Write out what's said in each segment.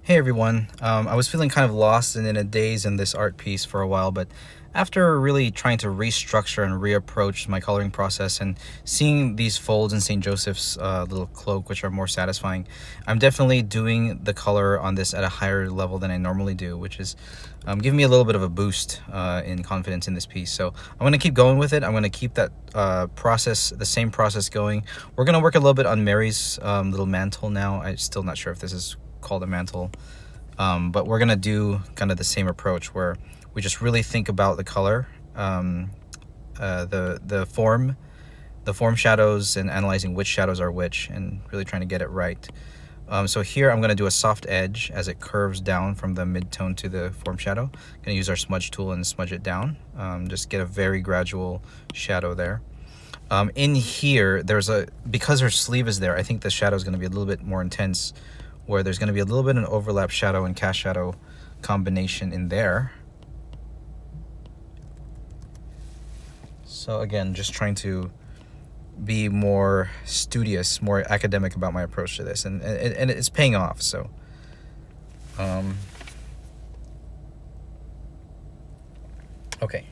Hey everyone, I was feeling kind of lost and in a daze in this art piece for a while, but after really trying to restructure and reapproach my coloring process and seeing these folds in St. Joseph's little cloak, which are more satisfying, I'm definitely doing the color on this at a higher level than I normally do, which is giving me a little bit of a boost in confidence in this piece. So I'm going to keep going with it. I'm going to keep that the same process going. We're going to work a little bit on Mary's little mantle now. I'm still not sure if this is called a mantle, but we're gonna do kind of the same approach where we just really think about the color, the form shadows, and analyzing which shadows are which, and really trying to get it right. So here I'm gonna do a soft edge as it curves down from the mid-tone to the form shadow. I'm gonna use our smudge tool and smudge it down. Just get a very gradual shadow there. In here, because her sleeve is there, I think the shadow is going to be a little bit more intense, where there's going to be a little bit of an overlap shadow and cast shadow combination in there. So again, just trying to be more studious, more academic about my approach to this, and it's paying off. So okay.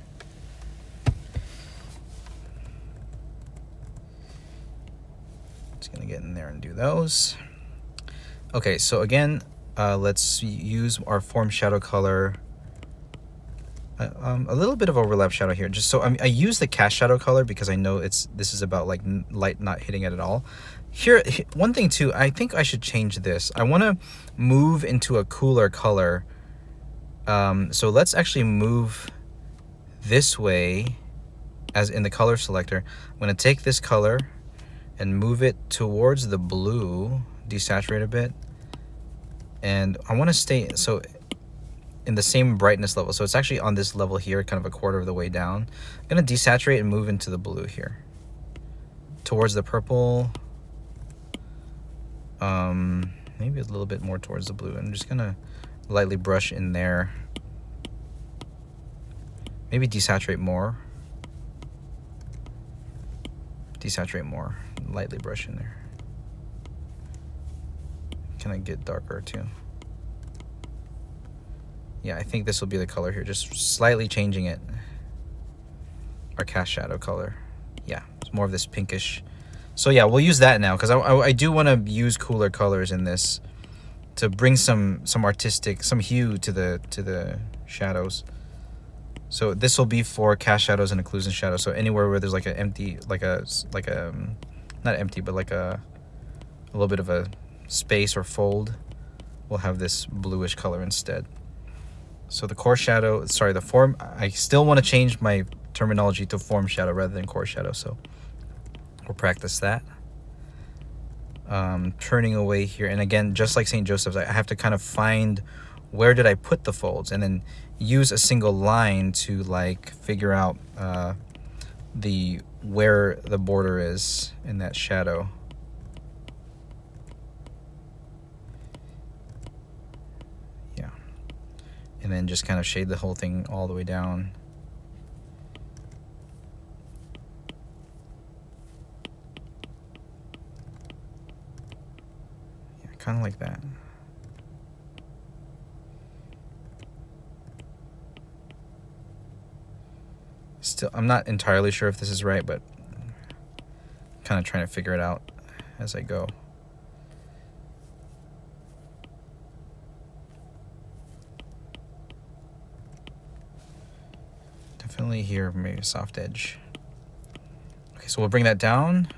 Just gonna get in there and do those. Okay, so again, let's use our form shadow color. A little bit of overlap shadow here, just so I use the cast shadow color because I know this is about like light not hitting it at all. Here, one thing too, I think I should change this. I want to move into a cooler color. So let's actually move this way, as in the color selector. I'm going to take this color and move it towards the blue, desaturate a bit, and I want to stay so in the same brightness level. So it's actually on this level here, kind of a quarter of the way down. I'm going to desaturate and move into the blue here, towards the purple, maybe a little bit more towards the blue. I'm just going to lightly brush in there, maybe desaturate more, lightly brush in there. Can I get darker too? Yeah, I think this will be the color here, just slightly changing it. Our cast shadow color. Yeah, it's more of this pinkish. So yeah, we'll use that now, because I do want to use cooler colors in this to bring some artistic, some hue to the shadows. So this will be for cast shadows and occlusion shadows. So anywhere where there's like an empty, not empty, but like a little bit of a space or fold, we'll have this bluish color instead. So the core shadow, sorry, the form, I still want to change my terminology to form shadow rather than core shadow, so we'll practice that. Turning away here, and again, just like St. Joseph's, I have to kind of find where did I put the folds, and then use a single line to like figure out where the border is in that shadow. Yeah, and then just kind of shade the whole thing all the way down. Yeah, kind of like that. Still, I'm not entirely sure if this is right, but kind of trying to figure it out as I go. Definitely here, maybe a soft edge. Okay, so we'll bring that down.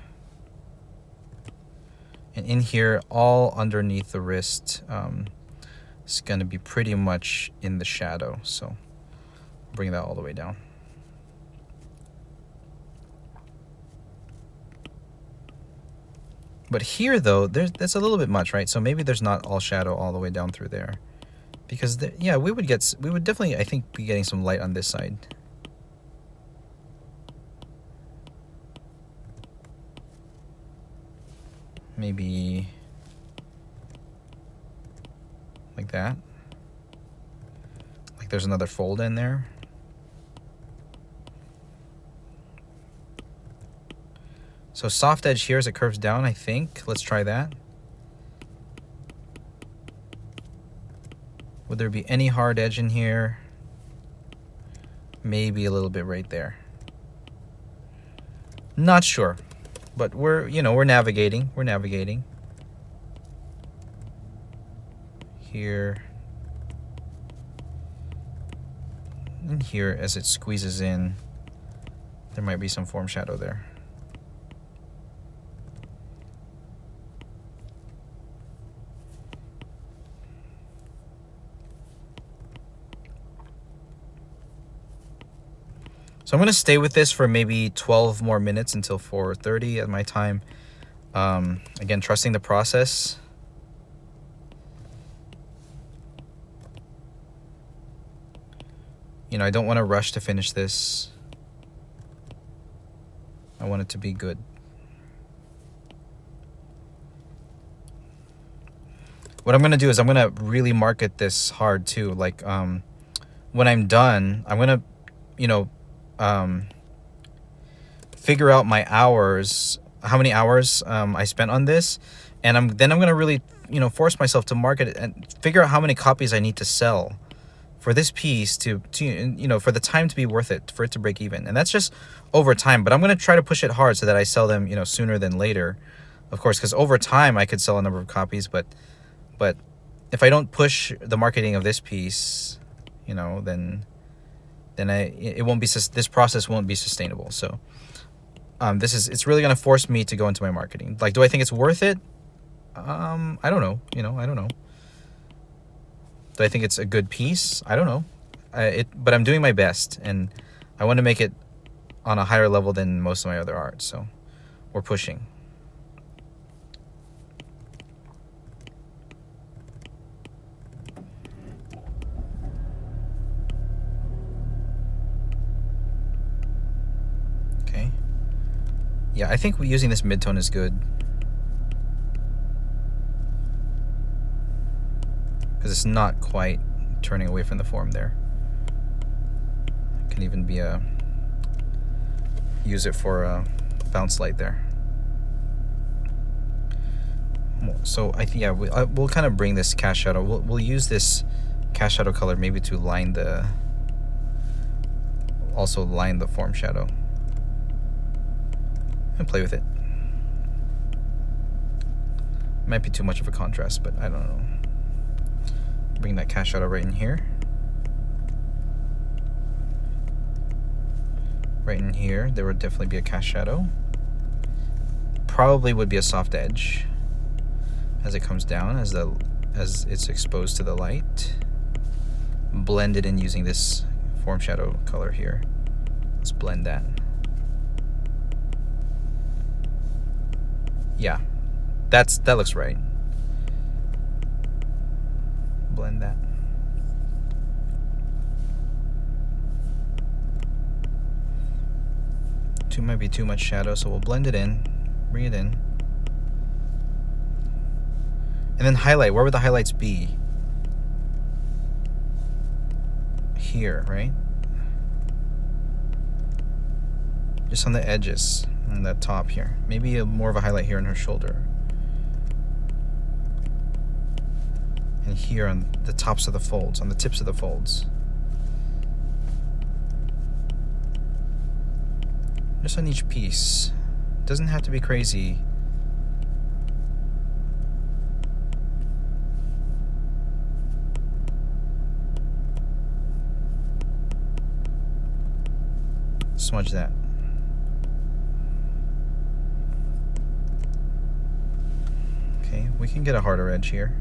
And in here, all underneath the wrist, it's going to be pretty much in the shadow. So bring that all the way down. But here, though, that's a little bit much, right? So maybe there's not all shadow all the way down through there, because yeah, we would definitely, I think, be getting some light on this side. Maybe like that. Like there's another fold in there. So soft edge here as it curves down, I think. Let's try that. Would there be any hard edge in here? Maybe a little bit right there. Not sure, but we're navigating. We're navigating. Here. And here, as it squeezes in, there might be some form shadow there. So I'm going to stay with this for maybe 12 more minutes until 4:30 at my time. Again, trusting the process. You know, I don't want to rush to finish this. I want it to be good. What I'm going to do is I'm going to really market this hard too. Like, when I'm done, I'm going to, figure out my hours, how many hours I spent on this, and I'm going to really, force myself to market it and figure out how many copies I need to sell for this piece to for the time to be worth it, for it to break even. And that's just over time, but I'm going to try to push it hard so that I sell them, sooner than later, of course, because over time I could sell a number of copies, but if I don't push the marketing of this piece, then it won't be, this process won't be sustainable. So it's really going to force me to go into my marketing. Like, do I think it's worth it? I don't know. I don't know. Do I think it's a good piece? I don't know. But I'm doing my best, and I want to make it on a higher level than most of my other art. So we're pushing. Okay. Yeah, I think using this midtone is good. Because it's not quite turning away from the form there. It can even be use it for a bounce light there. So we'll kind of bring this cast shadow. We'll use this cast shadow color maybe to line the form shadow and play with it. Might be too much of a contrast, but I don't know. Bring that cast shadow right in here. Right in here, there would definitely be a cast shadow. Probably would be a soft edge as it comes down, as it's exposed to the light. Blend it in using this form shadow color here. Let's blend that. Yeah, that looks right. Blend that. Might be too much shadow, so we'll blend it in, bring it in, and then highlight. Where would the highlights be? Here, right? Just on the edges, on that top here. Maybe more of a highlight here on her shoulder. And here on the tops of the folds, on the tips of the folds. Just on each piece. Doesn't have to be crazy. Smudge that. Okay, we can get a harder edge here.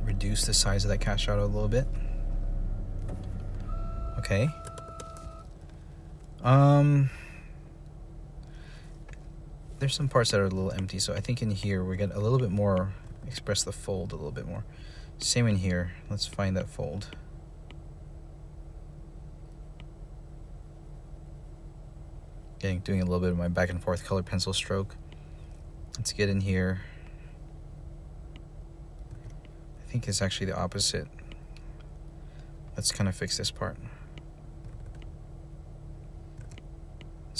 Reduce the size of that cast shadow a little bit. Okay. There's some parts that are a little empty, so I think in here we get a little bit more, express the fold a little bit more. Same in here. Let's find that fold. Okay, doing a little bit of my back and forth color pencil stroke. Let's get in here. I think it's actually the opposite. Let's kind of fix this part.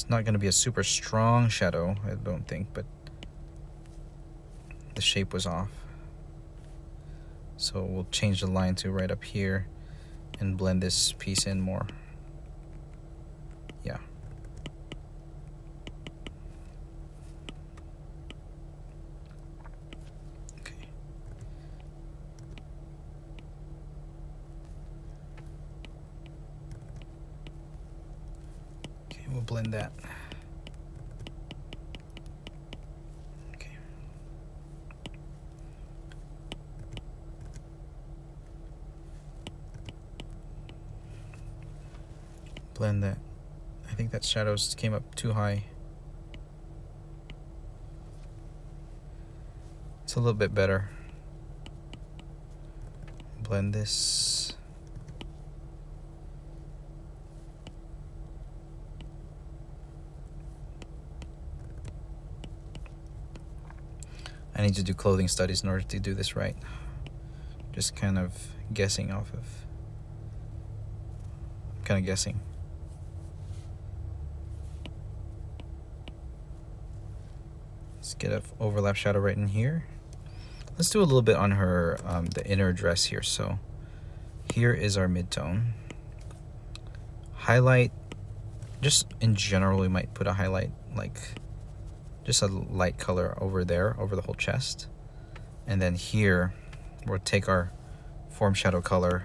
It's not going to be a super strong shadow, I don't think, but the shape was off. So we'll change the line to right up here and blend this piece in more. Yeah. Okay. Okay, we'll blend that. Okay. Blend that. I think that shadows came up too high. It's a little bit better. Blend this. I need to do clothing studies in order to do this right. Just kind of guessing off of. Kind of guessing. Let's get an overlap shadow right in here. Let's do a little bit on her, the inner dress here. So here is our midtone. Highlight, just in general, we might put a highlight, like just a light color over there, over the whole chest. And then here, we'll take our form shadow color,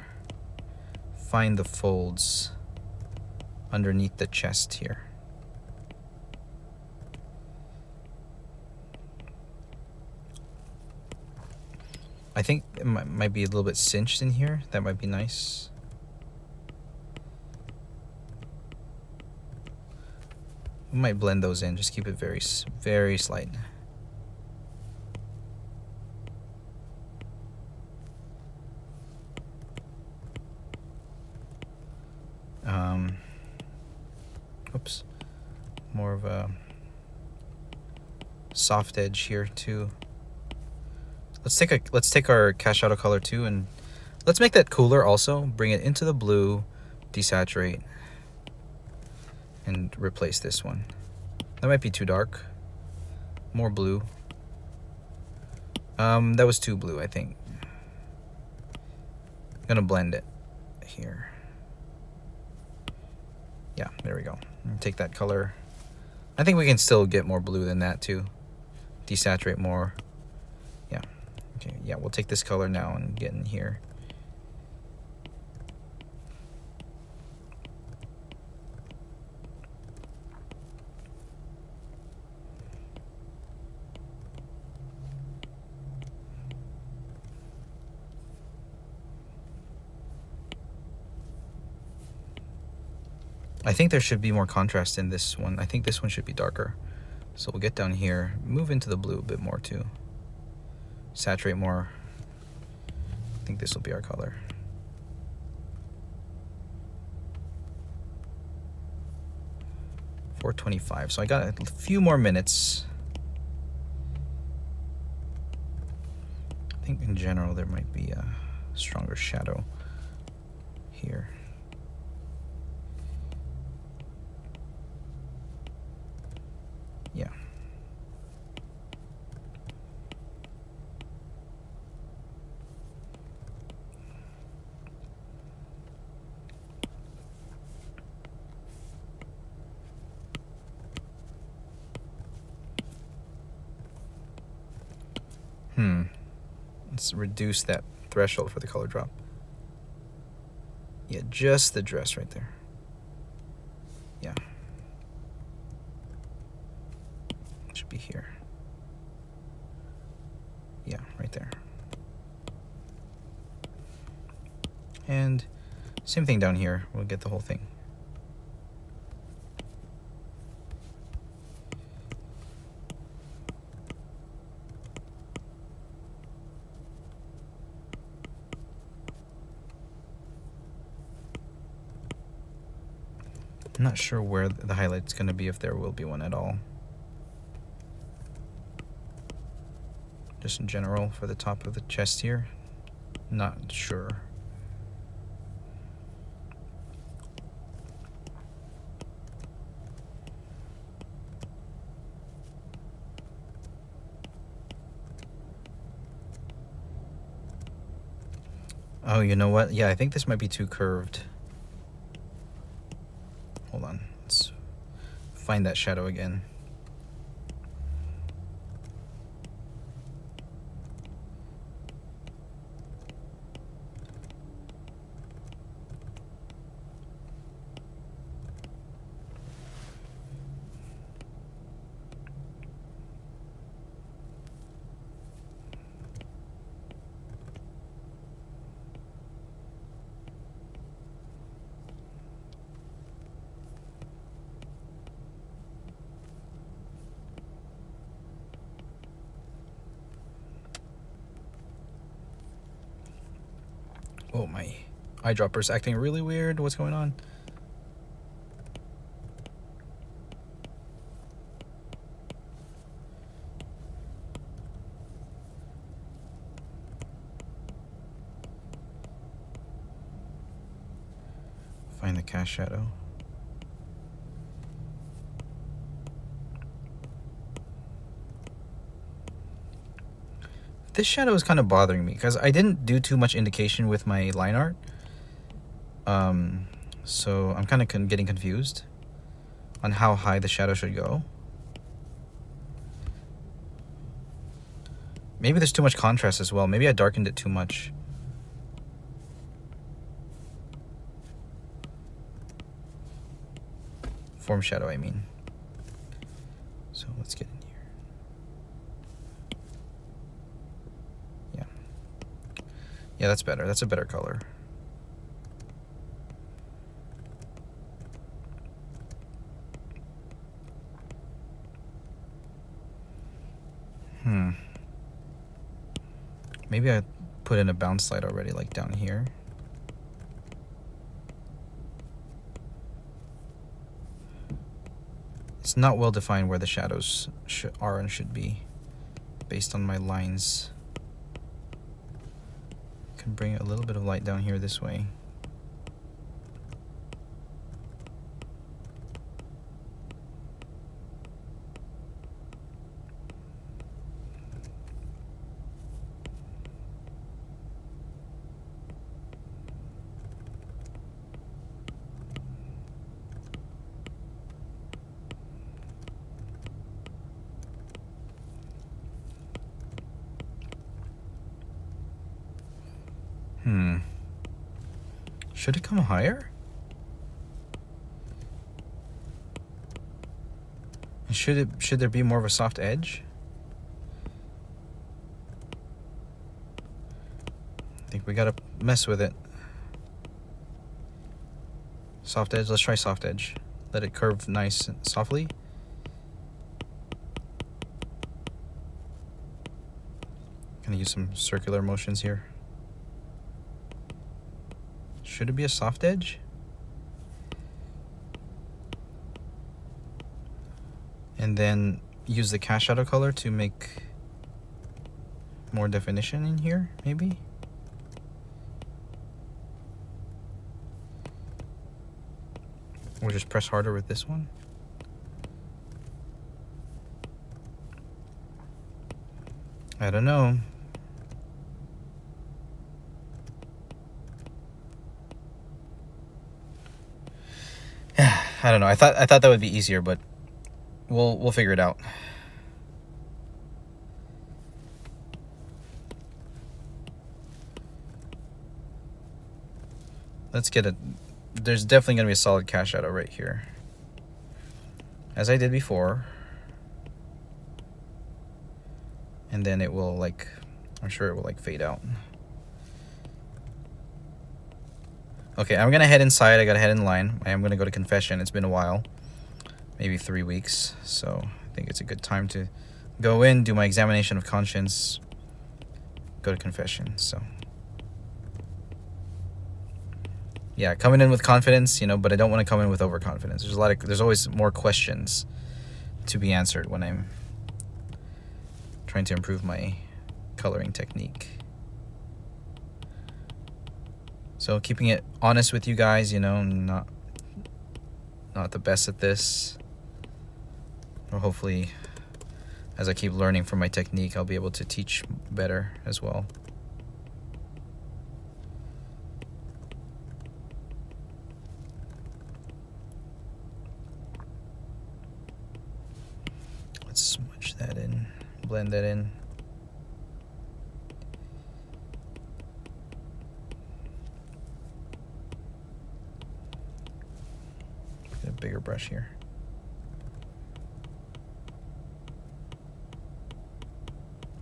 find the folds underneath the chest here. I think it might be a little bit cinched in here. That might be nice. We might blend those in. Just keep it very, very slight. Oops. More of a soft edge here too. Let's take our cast shadow color too, and let's make that cooler also. Bring it into the blue, desaturate, and replace this one. That might be too dark. More blue. That was too blue, I think. I'm gonna blend it here. Yeah, there we go. Take that color. I think we can still get more blue than that too. Desaturate more. Yeah. Okay, yeah, we'll take this color now and get in here. I think there should be more contrast in this one. I think this one should be darker. So we'll get down here, move into the blue a bit more too. Saturate more. I think this will be our color. .425. So I got a few more minutes. I think in general there might be a stronger shadow here. Yeah. Let's reduce that threshold for the color drop. Yeah, just the dress right there. Yeah. It should be here. Yeah, right there. And same thing down here. We'll get the whole thing. I'm not sure where the highlight's going to be, if there will be one at all. Just in general for the top of the chest here. Not sure. Oh, you know what? Yeah, I think this might be too curved. Hold on. Let's find that shadow again. Oh, my eyedropper's acting really weird. What's going on? Find the cast shadow. This shadow is kind of bothering me because I didn't do too much indication with my line art. So I'm kind of getting confused on how high the shadow should go. Maybe there's too much contrast as well. Maybe I darkened it too much. Form shadow, I mean. So let's get in here. Yeah. Yeah, that's better. That's a better color. Maybe I put in a bounce light already, like down here. It's not well defined where the shadows are and should be based on my lines. I can bring a little bit of light down here this way. Should it come higher? Should there be more of a soft edge? I think we gotta mess with it. Soft edge, let's try soft edge. Let it curve nice and softly. Gonna use some circular motions here. Should it be a soft edge? And then use the cast shadow color to make more definition in here, maybe? Or just press harder with this one? I don't know. I don't know. I thought that would be easier, but we'll figure it out. Let's get it. There's definitely gonna be a solid cast shadow right here, as I did before, and then it will like, I'm sure it will like fade out. Okay, I'm gonna head inside. I gotta head in line. I am gonna go to confession. It's been a while, maybe 3 weeks, so I think it's a good time to go in, do my examination of conscience, go to confession. So yeah, coming in with confidence, you know, but I don't want to come in with overconfidence. There's always more questions to be answered when I'm trying to improve my coloring technique. So keeping it honest with you guys, you know, not the best at this. Or hopefully, as I keep learning from my technique, I'll be able to teach better as well. Blend that in. Get a bigger brush here.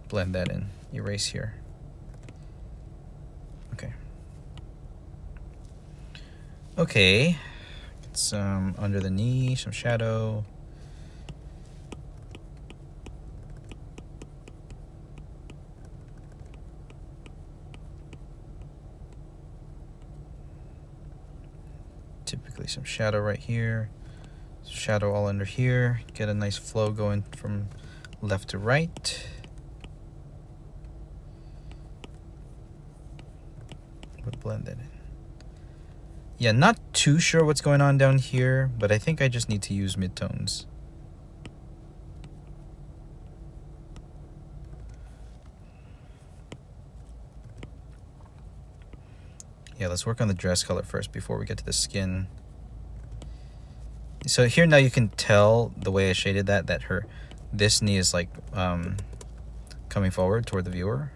Blend that in. Erase here. Okay. Okay. Get some under the knee, some shadow. Typically some shadow right here. Shadow all under here. Get a nice flow going from left to right. Would blend it in. Yeah, not too sure what's going on down here, but I think I just need to use midtones. Yeah, let's work on the dress color first before we get to the skin. So here now you can tell the way I shaded that this knee is like coming forward toward the viewer,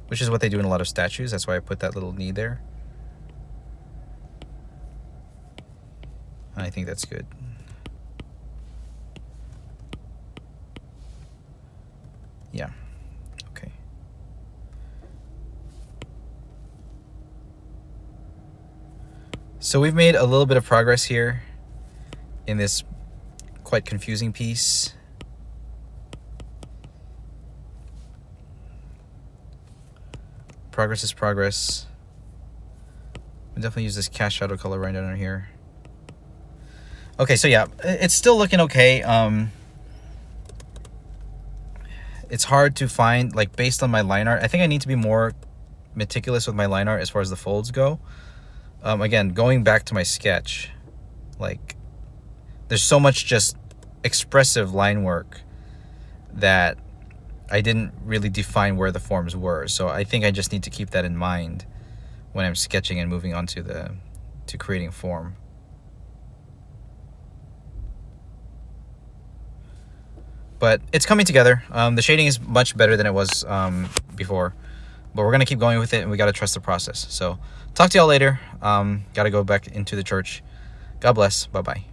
which is what they do in a lot of statues. That's why I put that little knee there. I think that's good. Yeah. Okay. So we've made a little bit of progress here in this quite confusing piece. Progress is progress. We definitely use this cast shadow color right under here. Okay, so yeah, it's still looking okay. It's hard to find, like, based on my line art. I think I need to be more meticulous with my line art as far as the folds go. Again, going back to my sketch, like, there's so much just expressive line work that I didn't really define where the forms were. So I think I just need to keep that in mind when I'm sketching and moving on to creating form. But it's coming together. The shading is much better than it was before. But we're going to keep going with it, and we got to trust the process. So talk to y'all later. Got to go back into the church. God bless. Bye-bye.